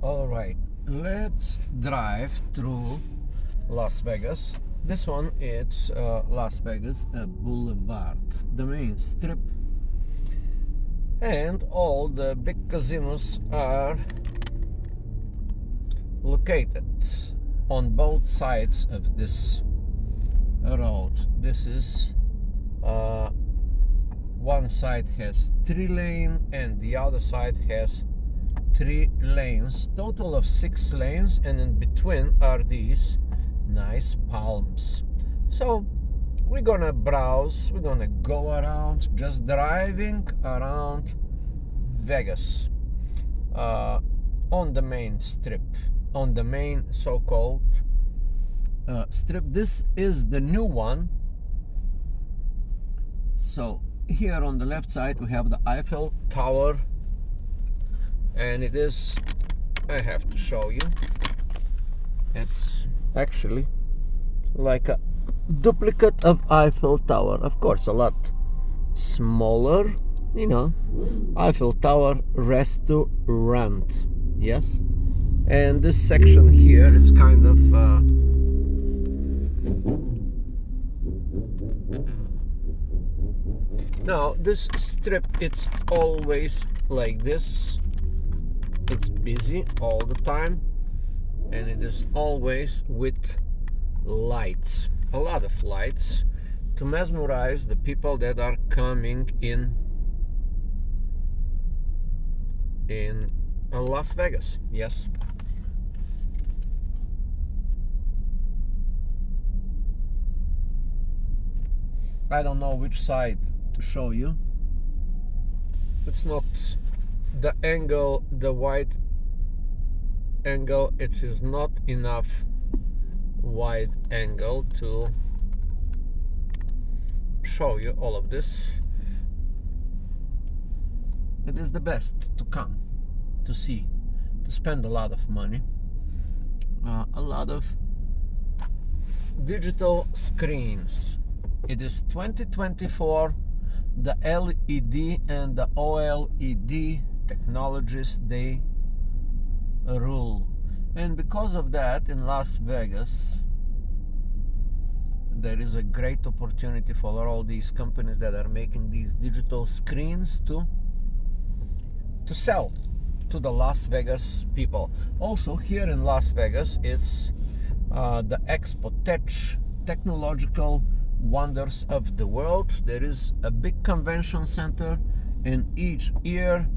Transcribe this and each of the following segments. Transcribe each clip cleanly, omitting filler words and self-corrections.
All right, let's drive through Las Vegas. This one is Las Vegas Boulevard, the main strip, and all the big casinos are located on both sides of this road. This is one side has 3 lanes and the other side has 3 lanes, total of 6 lanes, and in between are these nice palms. So we're gonna browse, we're gonna go around, just driving around Vegas on the main strip, on the main so-called strip. This is the new one. So here on the left side we have the Eiffel Tower, and it is, I have to show you, it's actually like a duplicate of Eiffel Tower. Of course, a lot smaller, you know. Eiffel Tower restaurant, yes. And this section here, it's kind of now this strip, it's always like this. It's busy all the time, and it is always with lights, a lot of lights, to mesmerize the people that are coming in Las Vegas. Yes. I don't know which side to show you. It's not the angle, the wide angle, it is not enough wide angle to show you all of this. It is the best to come to see, to spend a lot of money, a lot of digital screens. It is 2024. The LED and the OLED technologies, they rule, and because of that, in Las Vegas there is a great opportunity for all these companies that are making these digital screens to sell to the Las Vegas people. Also here in Las Vegas, it's the Expo Technological Wonders of the World. There is a big convention center, and each year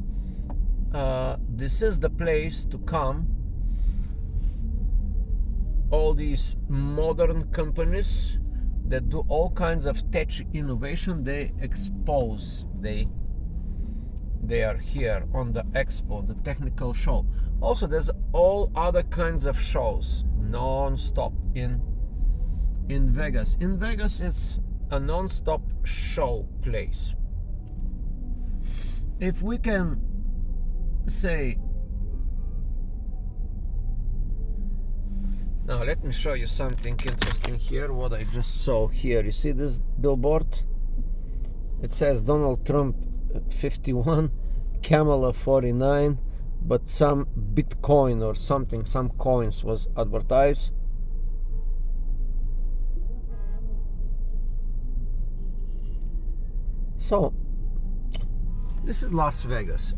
this is the place to come. All these modern companies that do all kinds of tech innovation, they expose, they are here on the expo, the technical show. Also there's all other kinds of shows non-stop in Vegas. In Vegas, it's a non-stop show place. If we can say, now let me show you something interesting here, what I just saw here. You see this billboard? It says Donald Trump 51, Kamala 49, but some Bitcoin or something, some coins was advertised. So this is Las Vegas.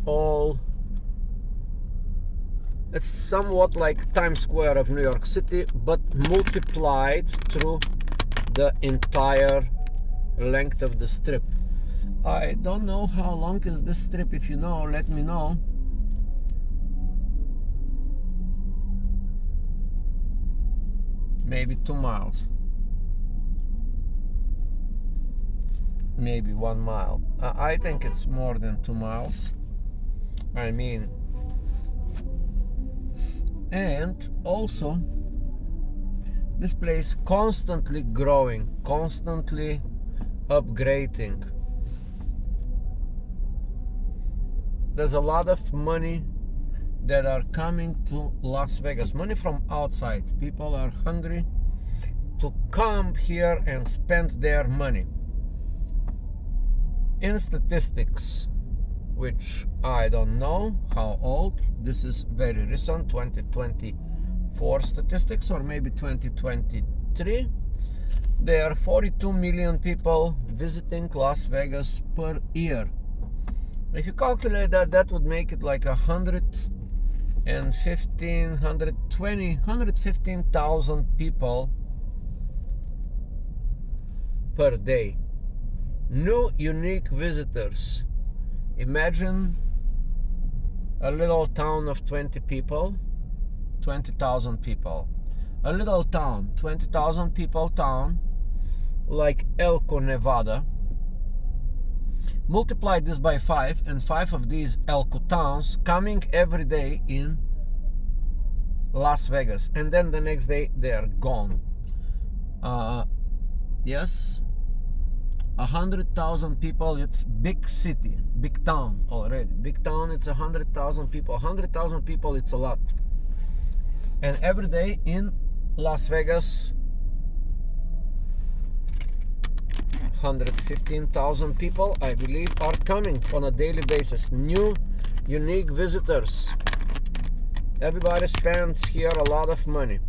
It's somewhat like Times Square of New York City, but multiplied through the entire length of the strip. I don't know how long is this strip. If you know, let me know. Maybe 2 miles. Maybe 1 mile. I think it's more than 2 miles. I mean, and also this place constantly growing, constantly upgrading. There's a lot of money that are coming to Las Vegas, money from outside. People are hungry to come here and spend their money. In statistics, which I don't know how old. This is very recent, 2024 statistics, or maybe 2023. There are 42 million people visiting Las Vegas per year. If you calculate that, that would make it like 115,000 people per day. New unique visitors. Imagine a little town of 20 people, 20,000 people. A little town, 20,000 people town, like Elko, Nevada. Multiply this by 5, and 5 of these Elko towns coming every day in Las Vegas, and then the next day they are gone. Yes, 100,000 people. It's big city, big town already. Big town. It's 100,000 people. 100,000 people. It's a lot. And every day in Las Vegas, 115,000 people, I believe, are coming on a daily basis. New, unique visitors. Everybody spends here a lot of money.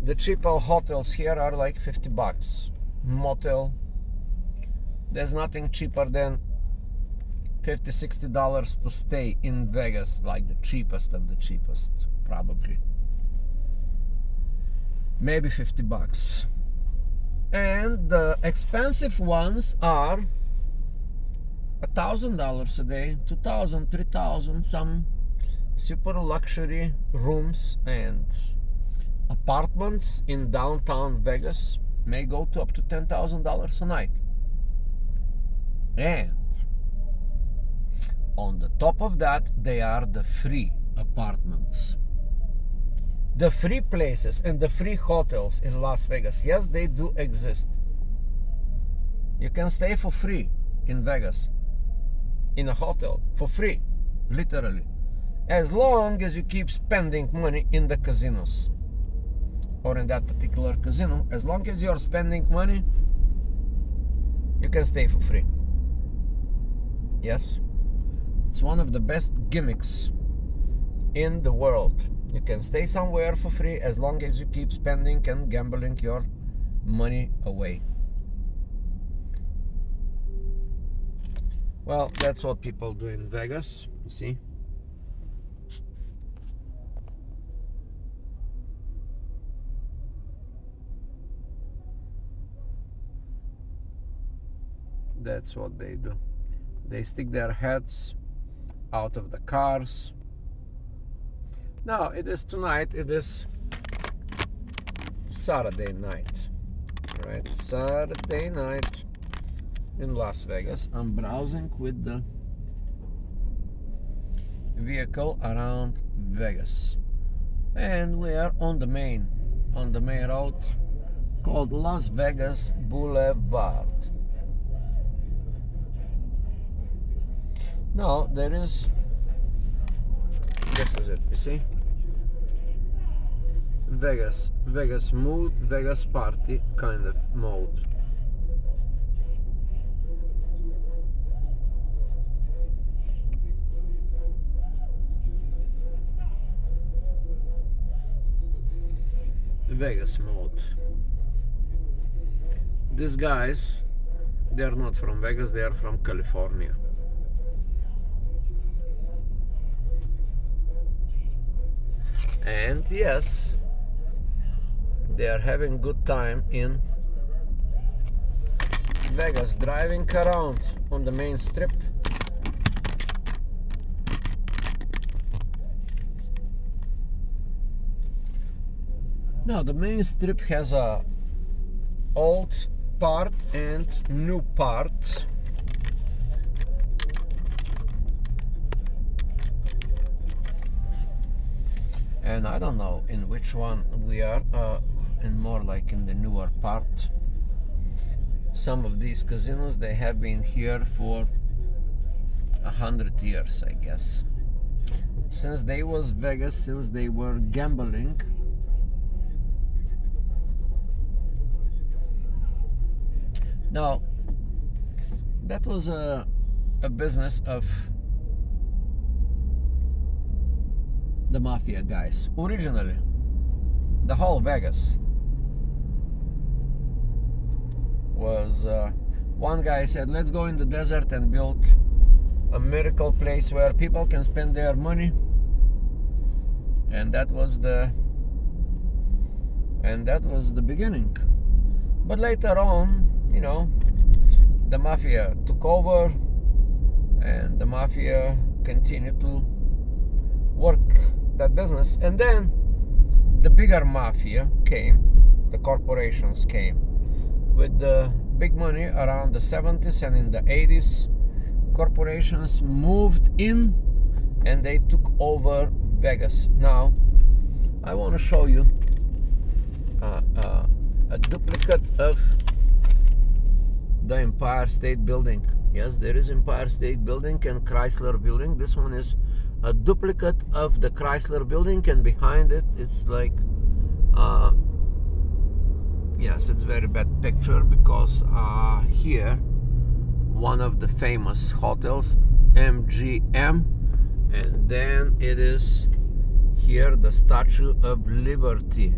The cheaper hotels here are like $50. Motel. There's nothing cheaper than $50-$60 to stay in Vegas, like the cheapest of the cheapest, probably. Maybe $50. And the expensive ones are $1,000 a day, $2,000, $3,000. Some super luxury rooms and apartments in downtown Vegas may go to up to $10,000 a night. And on the top of that, they are the free apartments. The free places and the free hotels in Las Vegas, yes, they do exist. You can stay for free in Vegas, in a hotel, for free, literally, as long as you keep spending money in the casinos, or in that particular casino. As long as you're spending money, you can stay for free. Yes, it's one of the best gimmicks in the world. You can stay somewhere for free as long as you keep spending and gambling your money away. Well, that's what people do in Vegas, you see. That's what they do. They stick their heads out of the cars. Now, it is tonight, it is Saturday night, right? Saturday night in Las Vegas. I'm browsing with the vehicle around Vegas. And we are on the main road called Las Vegas Boulevard. Now, there is, this is it, you see? Vegas mood, Vegas party kind of mode. Vegas mode. These guys, they are not from Vegas, they are from California. And yes, they are having good time in Vegas, driving around on the main strip. Now, the main strip has a old part and new part. And I don't know in which one we are, and more like in the newer part. Some of these casinos, they have been here for 100 years, I guess. Since they was Vegas, since they were gambling. Now, that was a business of the mafia guys. Originally, the whole Vegas was one guy said, let's go in the desert and build a miracle place where people can spend their money, and that was the beginning. But later on, you know, the mafia took over, and the mafia continued to work that business. And then the bigger mafia came, the corporations came with the big money around the 70s, and in the 80s corporations moved in and they took over Vegas. Now I want to show you a duplicate of the Empire State Building. Yes, there is Empire State Building and Chrysler Building. This one is a duplicate of the Chrysler Building, and behind it it's like yes, it's very bad picture because here one of the famous hotels, MGM, and then it is here the Statue of Liberty.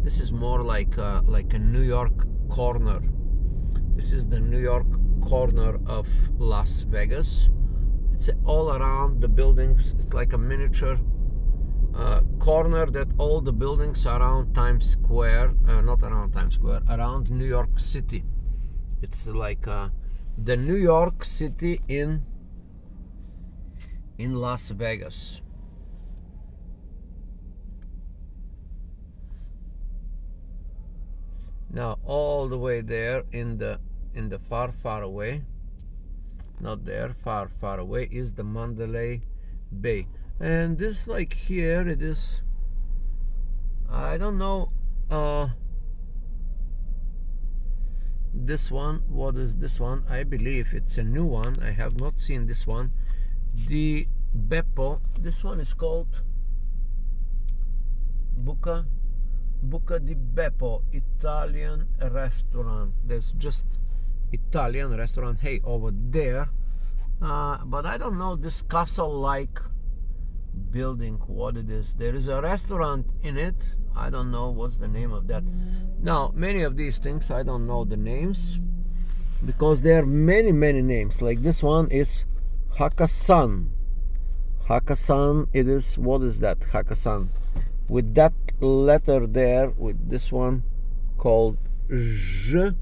This is more like a New York corner. This is the New York corner of Las Vegas. It's all around the buildings. It's like a miniature corner that all the buildings around Times Square, not around Times Square, around New York City. It's like the New York City in Las Vegas. Now all the way there in the far away, not there, far away, is the Mandalay Bay. And this, like here, it is, I don't know, this one, what is this one? I believe it's a new one. I have not seen this one. The Beppo, this one is called Buca di Beppo Italian restaurant. There's just Italian restaurant, hey, over there. But I don't know this castle-like building, what it is. There is a restaurant in it. I don't know what's the name of that. Now, many of these things I don't know the names because there are many names. Like this one is Hakkasan. Hakkasan, it is, what is that? Hakkasan. With that letter there, with this one called Zh,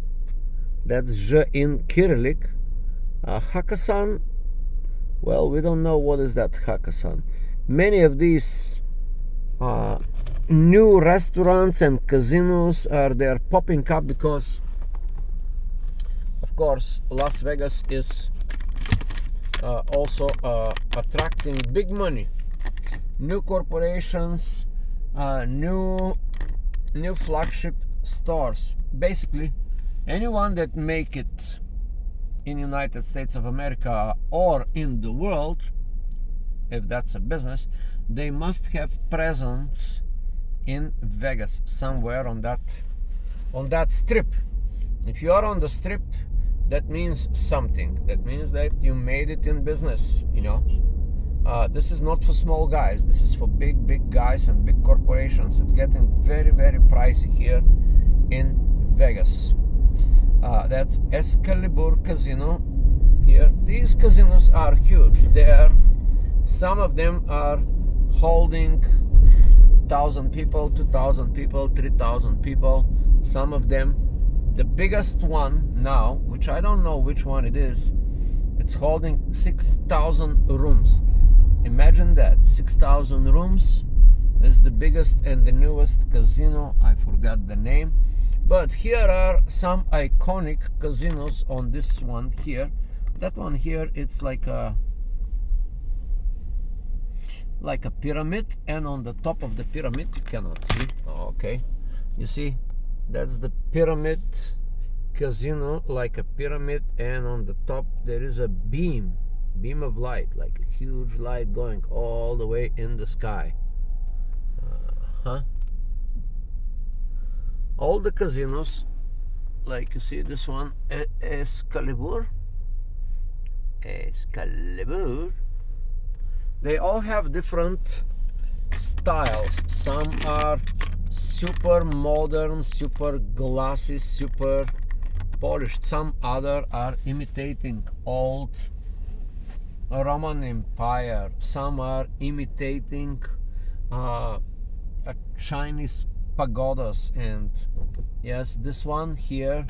that's Zh in Cyrillic. Hakkasan, well, we don't know what is that Hakkasan. Many of these new restaurants and casinos they're popping up because, of course, Las Vegas is also attracting big money, new corporations, new flagship stores. Basically, anyone that make it in United States of America or in the world, if that's a business, they must have presence in Vegas, somewhere on that strip. If you are on the strip, that means something. That means that you made it in business, you know. This is not for small guys. This is for big guys and big corporations. It's getting very pricey here in Vegas. That's Excalibur Casino here. These casinos are huge. Some of them are holding 1,000 people, 2,000 people, 3,000 people. Some of them, the biggest one now, which I don't know which one it is, it's holding 6,000 rooms. Imagine that, 6,000 rooms is the biggest and the newest casino. I forgot the name. But here are some iconic casinos on this one here. That one here, it's like a pyramid, and on the top of the pyramid, you cannot see. Okay, you see, that's the pyramid casino, like a pyramid, and on the top there is a beam of light, like a huge light going all the way in the sky. All the casinos, like you see this one, Excalibur, they all have different styles. Some are super modern, super glossy, super polished. Some other are imitating old Roman Empire. Some are imitating Chinese pagodas. And yes, this one here,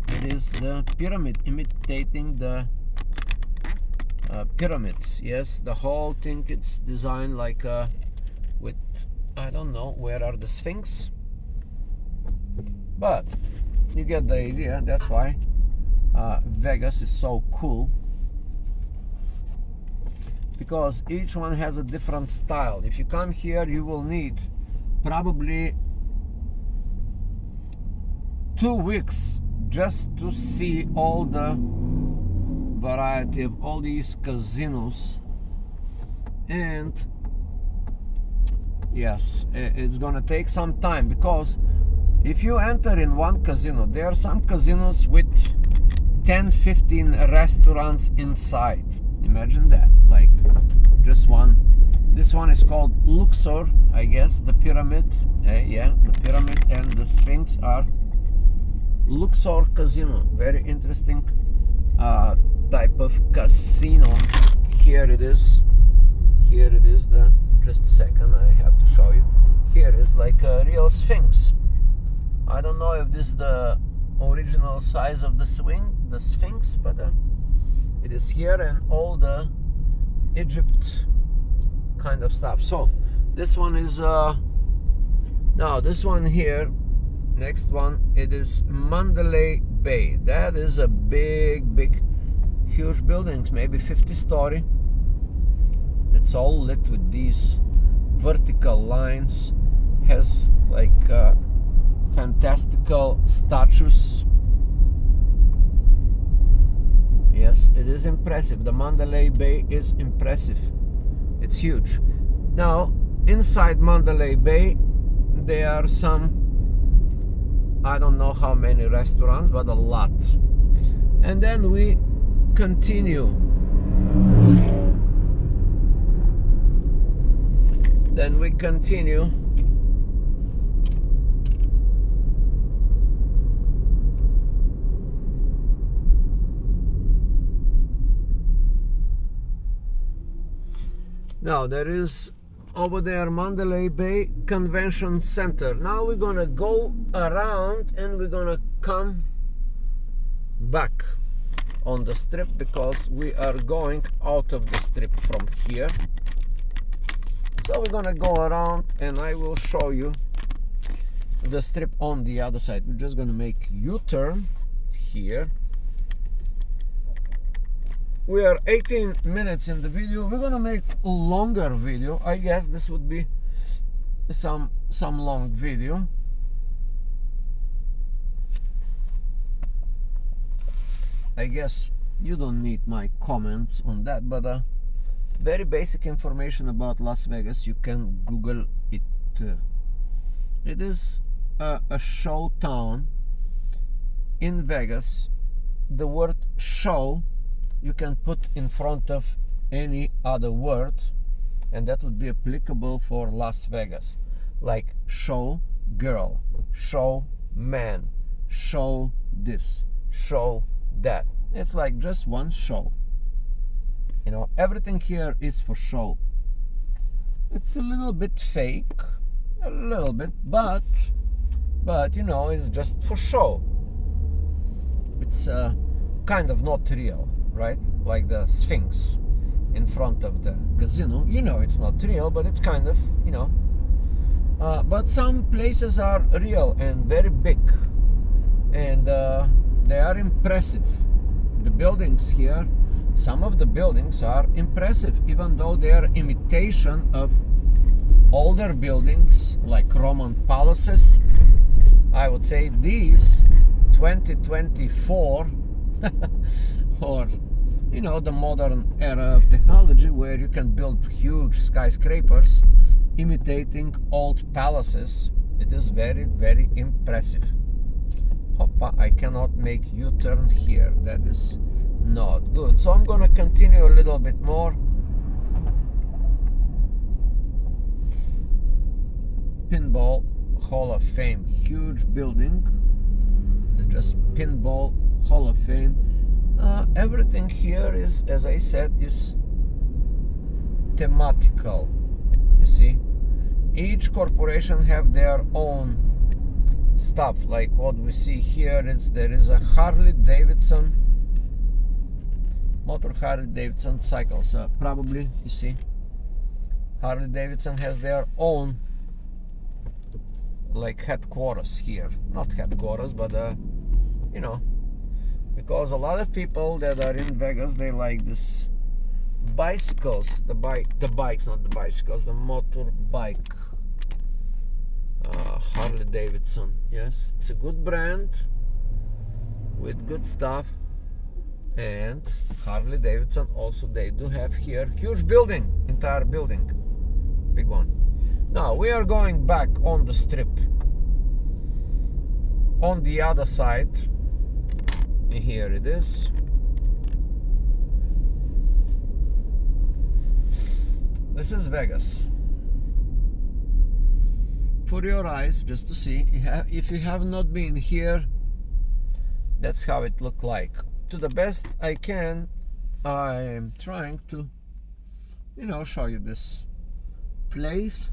it is the pyramid, imitating the pyramids. Yes, the whole thing, it's designed like with, I don't know where are the Sphinx, but you get the idea. That's why Vegas is so cool, because each one has a different style. If you come here, you will need probably 2 weeks just to see all the variety of all these casinos. And yes, it's gonna take some time, because if you enter in one casino, there are some casinos with 10-15 restaurants inside. Imagine that, like just one. This one is called Luxor, I guess. The pyramid, yeah, the pyramid and the Sphinx are Luxor Casino. Very interesting type of casino. Here it is. Here it is. Just a second, I have to show you. Here is like a real Sphinx. I don't know if this is the original size of the Sphinx, but it is here, and all the Egypt kind of stuff. So this one is now this one here, next one, it is Mandalay Bay. That is a big huge buildings, maybe 50-story. It's all lit with these vertical lines, has like fantastical statues. Yes, it is impressive. The Mandalay Bay is impressive. It's huge. Now, inside Mandalay Bay, there are some, I don't know how many restaurants, but a lot. And then we continue. Now there is over there Mandalay Bay Convention Center. Now we're gonna go around and we're gonna come back on the strip, because we are going out of the strip from here. So we're gonna go around and I will show you the strip on the other side. We're just gonna make U-turn here. We are 18 minutes in the video. We're gonna make a longer video. I guess this would be some long video. I guess you don't need my comments on that, but very basic information about Las Vegas. You can Google it. It is a show town in Vegas. The word show you can put in front of any other word, and that would be applicable for Las Vegas, like show girl, show man, show this, show that. It's like just one show. You know, everything here is for show. It's a little bit fake, a little bit, but you know, it's just for show. It's kind of not real, right? Like the Sphinx in front of the casino. You know, it's not real, but it's kind of, you know. But some places are real and very big, and they are impressive. The buildings here, some of the buildings are impressive, even though they are imitation of older buildings like Roman palaces. I would say these 2024 or, you know, the modern era of technology, where you can build huge skyscrapers imitating old palaces. It is very, very impressive. Hoppa, I cannot make U-turn here. That is not good. So I'm gonna continue a little bit more. Pinball Hall of Fame. Huge building. Just Pinball Hall of Fame. Everything here is, as I said, is thematical. You see, each corporation have their own stuff. Like what we see here is there is a Harley Davidson, motor Harley Davidson cycles. Probably, you see, Harley Davidson has their own like headquarters here. Not headquarters, but you know, because a lot of people that are in Vegas, they like this bicycles, the bikes, not the bicycles, the motorbike. Harley Davidson, yes, it's a good brand with good stuff. And Harley Davidson also, they do have here huge building, entire building, big one. Now we are going back on the strip, on the other side. Here it is. This is Vegas. For your eyes, just to see. If you have not been here, that's how it looked like. To the best I can, I am trying to, you know, show you this place.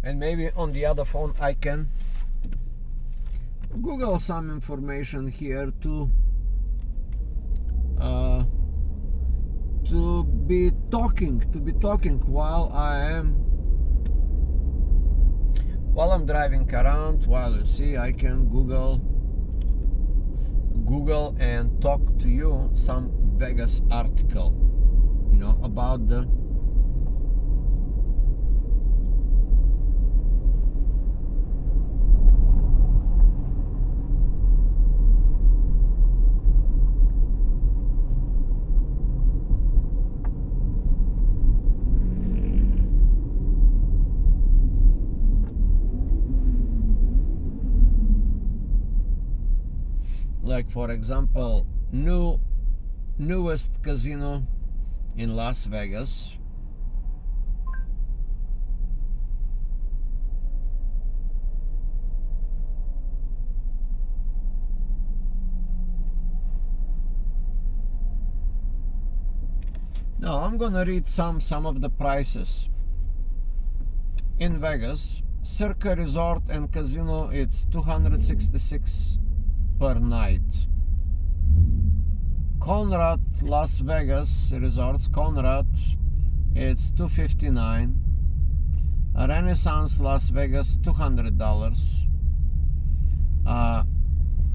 And maybe on the other phone I can Google some information here to be talking while I'm driving around. While you see, I can Google and talk to you some Vegas article, you know, about the like, for example, newest casino in Las Vegas. Now I'm gonna read some of the prices in Vegas. Circa Resort and Casino, it's $266 per night. Conrad Las Vegas Resorts, Conrad, it's $259. Renaissance Las Vegas, $200.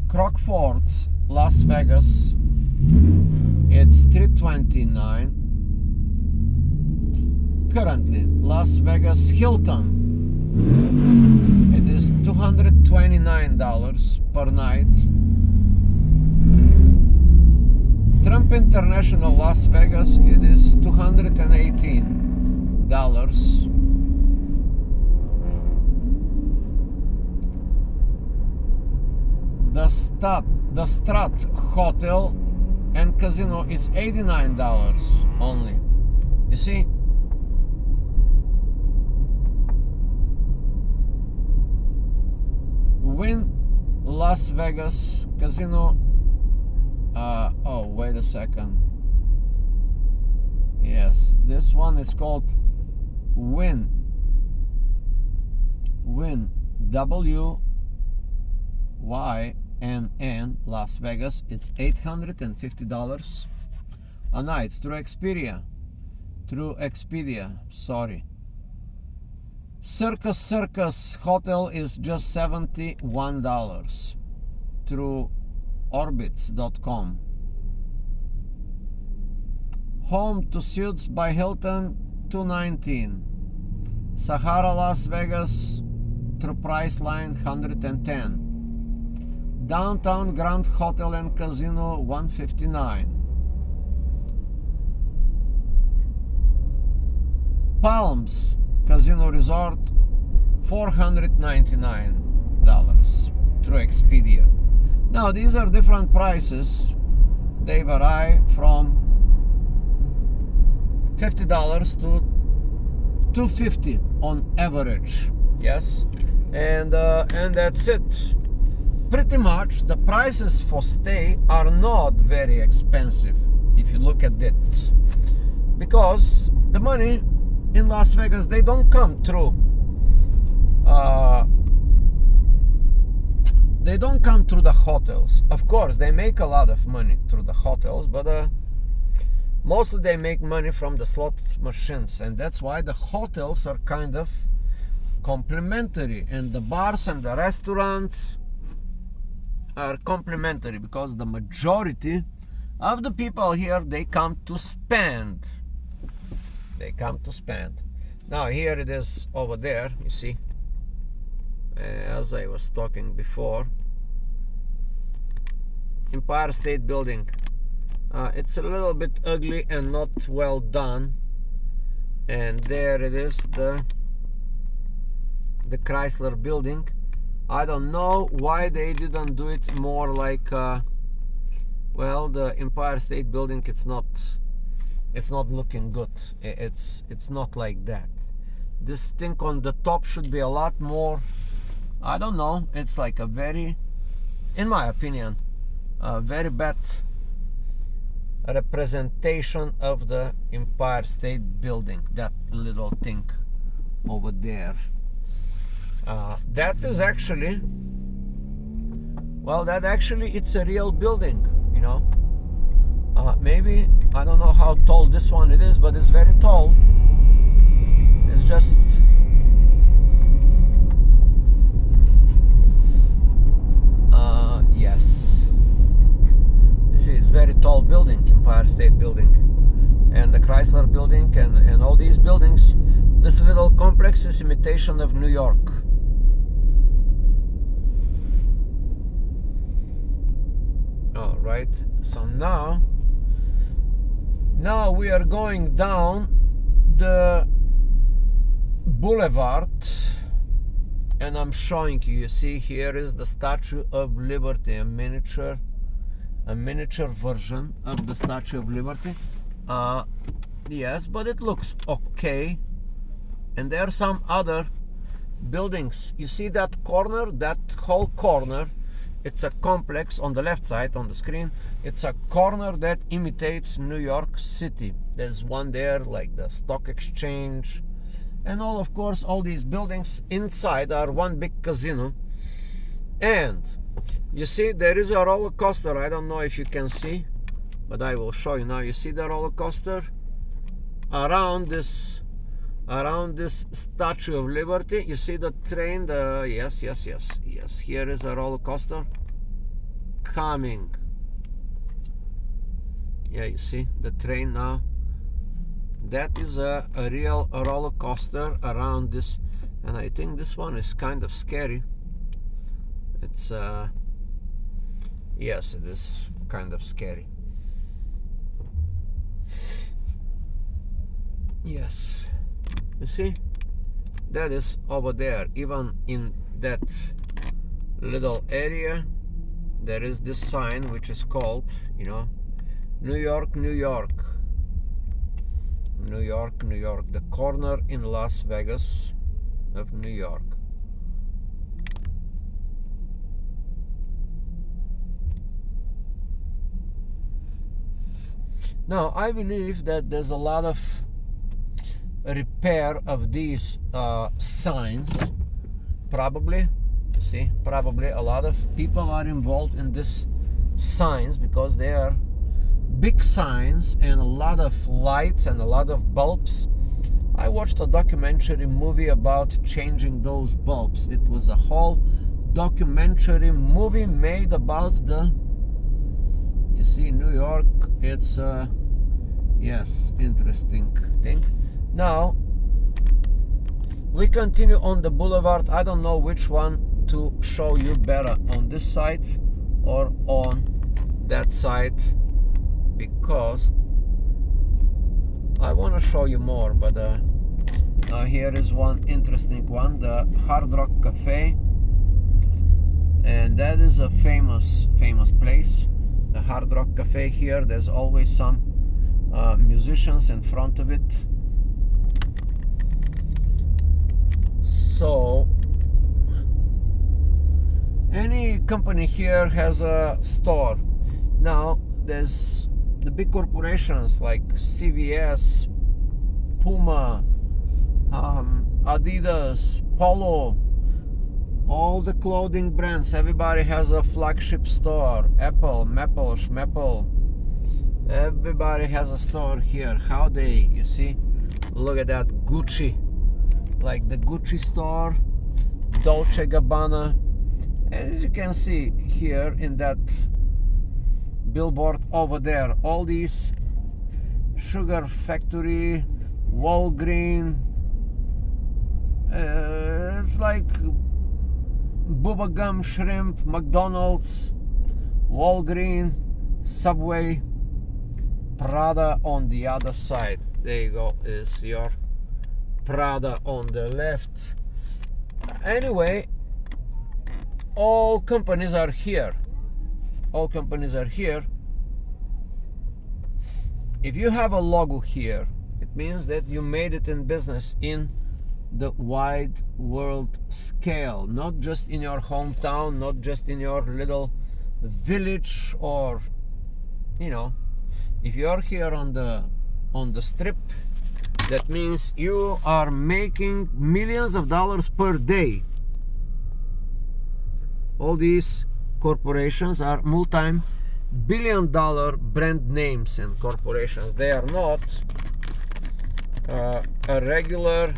Crockfords Las Vegas, it's $329. Currently, Las Vegas Hilton, it is $229 per night. Trump International Las Vegas, it is $218. The Strat Hotel and Casino, it's $89 only. You see? Wynn Las Vegas Casino. Oh, wait a second. Yes, this one is called Wynn. WYNN Las Vegas. It's $850 a night through Expedia. Sorry. Circus Hotel is just $71 through Orbitz.com. Home to Suites by Hilton, $219. Sahara Las Vegas through Priceline, $110. Downtown Grand Hotel and Casino, $159. Palms Casino Resort, $499 through Expedia. Now these are different prices. They vary from $50 to $250 on average. Yes, and that's it. Pretty much the prices for stay are not very expensive if you look at it, because the money in Las Vegas, they don't come through the hotels. Of course they make a lot of money through the hotels, but mostly they make money from the slot machines, and that's why the hotels are kind of complimentary, and the bars and the restaurants are complimentary, because the majority of the people here, they come to spend. Now here it is over there, you see, as I was talking before, Empire State Building. It's a little bit ugly and not well done, and there it is, the Chrysler Building. I don't know why they didn't do it more like well, the Empire State Building, it's not looking good. It's not like that. This thing on the top should be a lot more, I don't know, it's like a very, in my opinion, a very bad representation of the Empire State Building, that little thing over there. That is actually, well, that actually, it's a real building, you know. Maybe, I don't know how tall this one it is, but it's very tall. It's just, yes. You see, it's very tall building, Empire State Building. And the Chrysler Building and all these buildings, this little complex is imitation of New York. All right, so now we are going down the boulevard, and I'm showing you. You see, here is the Statue of Liberty, a miniature version of the Statue of Liberty. Yes, but it looks okay. And there are some other buildings. You see that corner, that whole corner? It's a complex on the left side on the screen. It's a corner that imitates New York City. There's one there, like the stock exchange, and all, of course, all these buildings inside are one big casino. And you see, there is a roller coaster. I don't know if you can see, but I will show you now. You see the roller coaster around this Statue of Liberty. You see the train, yes, here is a roller coaster coming. Yeah, you see the train now. That is a real roller coaster around this, and I think this one is kind of scary. It's yes, it is kind of scary. Yes. You see, that is over there. Even in that little area, there is this sign which is called, you know, New York, New York. New York, New York. The corner in Las Vegas of New York. Now, I believe that there's a lot of repair of these signs. Probably, you see, probably a lot of people are involved in this signs, because they are big signs and a lot of lights and a lot of bulbs. I watched a documentary movie about changing those bulbs. It was a whole documentary movie made about the, you see, New York. It's yes, interesting thing. Now we continue on the boulevard. I don't know which one to show you better, on this side or on that side, because I want to show you more. But here is one interesting one, the Hard Rock Cafe, and that is a famous place. The Hard Rock Cafe here, there's always some musicians in front of it. So any company here has a store. Now there's the big corporations like CVS, Puma, Adidas, Polo, all the clothing brands. Everybody has a flagship store. Apple, Maple, Schmeppel. Everybody has a store here. How they, you see? Look at that Gucci. Like the Gucci store, Dolce Gabbana. And as you can see here in that billboard over there, all these Sugar Factory, Walgreen, it's like Bubba Gum Shrimp, McDonald's, Walgreen, Subway, Prada on the other side. There you go, is your Prada on the left. Anyway, all companies are here. All companies are here. If you have a logo here, it means that you made it in business in the wide world scale, not just in your hometown, not just in your little village, or you know, if you are here on the strip, that means you are making millions of dollars per day. All these corporations are multi-billion-dollar brand names and corporations. They are not a regular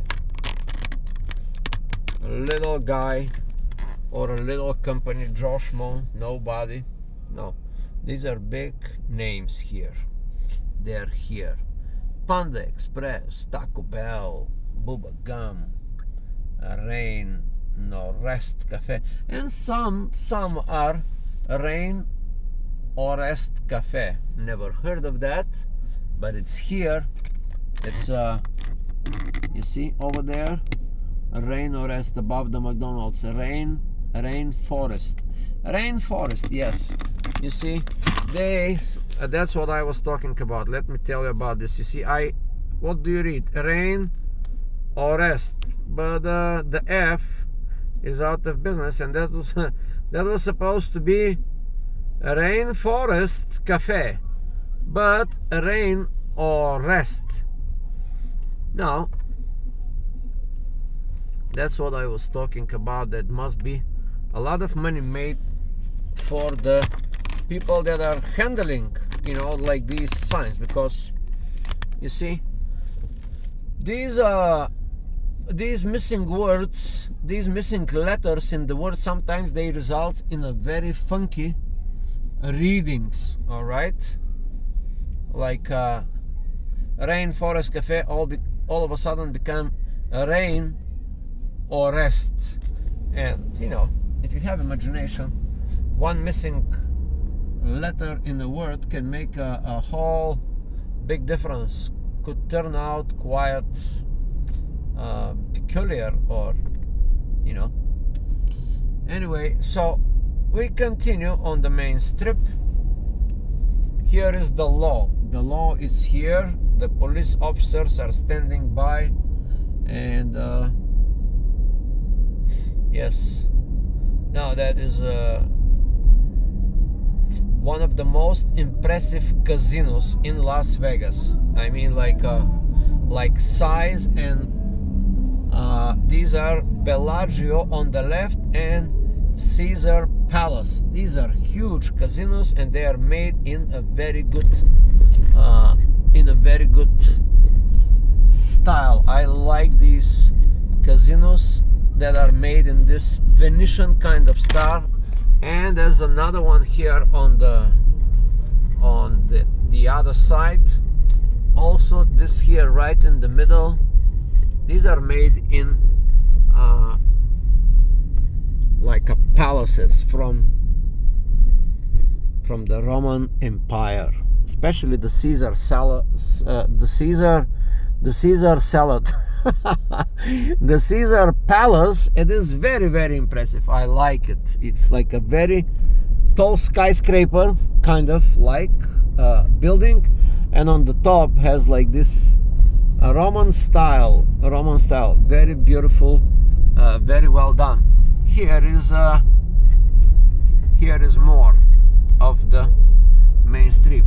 little guy or a little company, Joe Schmo, nobody. No, these are big names here. They're here. Panda Express, Taco Bell, Bubba Gum, Rain, no Rest Cafe, and some are Rain or Rest Cafe. Never heard of that, but it's here. It's you see over there, Rain or Rest above the McDonald's. Rainforest, yes. You see, that's what I was talking about. Let me tell you about this. You see, what do you read? Rain or Rest, but the F is out of business, and that was supposed to be Rainforest Cafe, but Rain or Rest. Now, that's what I was talking about. That must be a lot of money made for the people that are handling, you know, like these signs, because you see, these missing words, these missing letters in the word, sometimes they result in a very funky readings. All right, like Rainforest Cafe all of a sudden become Rain or Rest. And you know, if you have imagination, one missing letter in a word can make a whole big difference. Could turn out quite peculiar, or you know. Anyway, so we continue on the main strip. Here is the law. The law is here. The police officers are standing by, and yes, now that is one of the most impressive casinos in Las Vegas. I mean, like size, and these are Bellagio on the left and Caesar Palace. These are huge casinos, and they are made in a very good style. I like these casinos that are made in this Venetian kind of style. And there's another one here on the other side. Also, this here right in the middle. These are made in like palaces from the Roman Empire, especially the Caesar salad, the Caesar salad. The Caesar Palace, it is very, very impressive. I like it. It's like a very tall skyscraper kind of like building, and on the top has like this Roman style, very beautiful, very well done. Here is more of the main strip.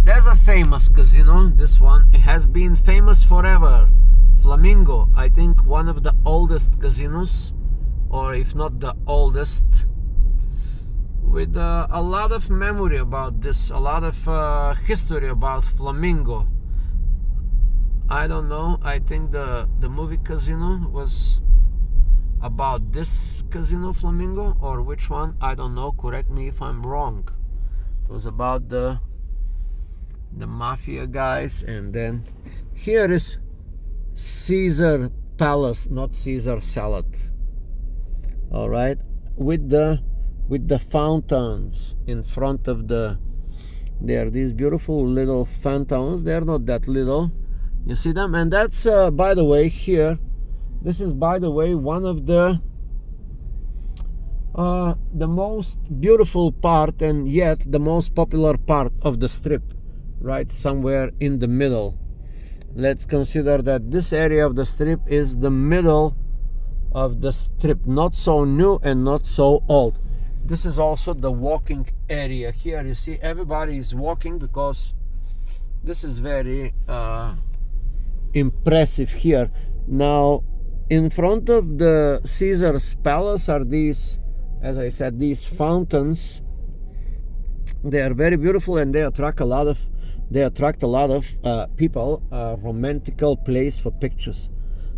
There's a famous casino, this one. It has been famous forever. Flamingo, I think one of the oldest casinos, or if not the oldest, with a lot of memory about this, a lot of history about Flamingo. I don't know, I think the movie Casino was about this casino, Flamingo, or which one, I don't know, correct me if I'm wrong. It was about the mafia guys. And then here is Caesar Palace, not Caesar salad. All right, with the fountains in front of the, there are these beautiful little fountains. They're not that little, you see them. And that's by the way, here, this is by the way one of the most beautiful part, and yet the most popular part of the strip, right somewhere in the middle. Let's consider that this area of the strip is the middle of the strip, not so new and not so old. This is also the walking area. Here you see everybody is walking because this is very impressive here. Now in front of the Caesar's Palace are these, as I said, these fountains. They are very beautiful and they attract a lot of people. A romantical place for pictures.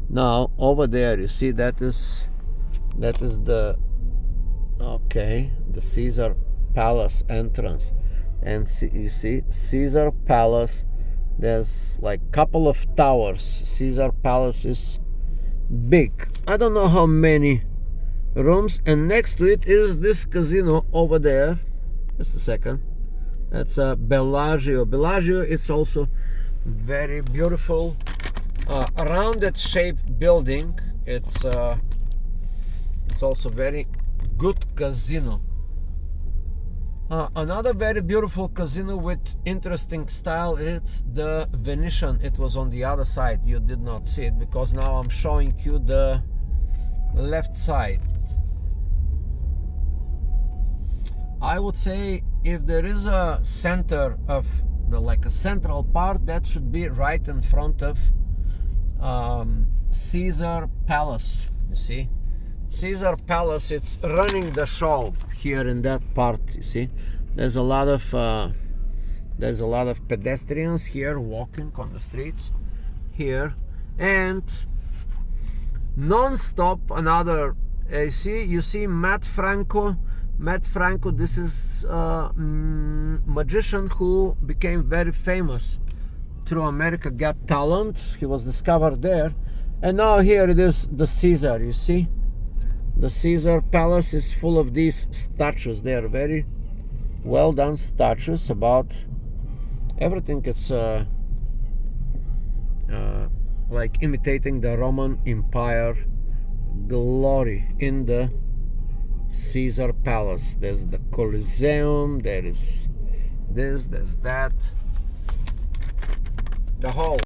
Now over there you see that is the, okay, the Caesar Palace entrance. And you see Caesar Palace, there's like couple of towers. Caesar Palace is big. I don't know how many rooms, and next to it is this casino over there. Just a second. That's a Bellagio. Bellagio, it's also very beautiful, rounded shaped building. It's also very good casino. Another very beautiful casino with interesting style, it's the Venetian. It was on the other side. You did not see it because now I'm showing you the left side. I would say if there is a center of like a central part, that should be right in front of Caesar Palace. You see, Caesar Palace, it's running the show here in that part. You see, there's a lot of pedestrians here walking on the streets here, and non-stop another. You see Matt Franco. This is a magician who became very famous through America Got Talent. He was discovered there, and now here it is, the Caesar. You see, the Caesar Palace is full of these statues. They are very well done statues about everything. It's like imitating the Roman Empire glory in the Caesar Palace. There's the Colosseum, there is this, there's that. The whole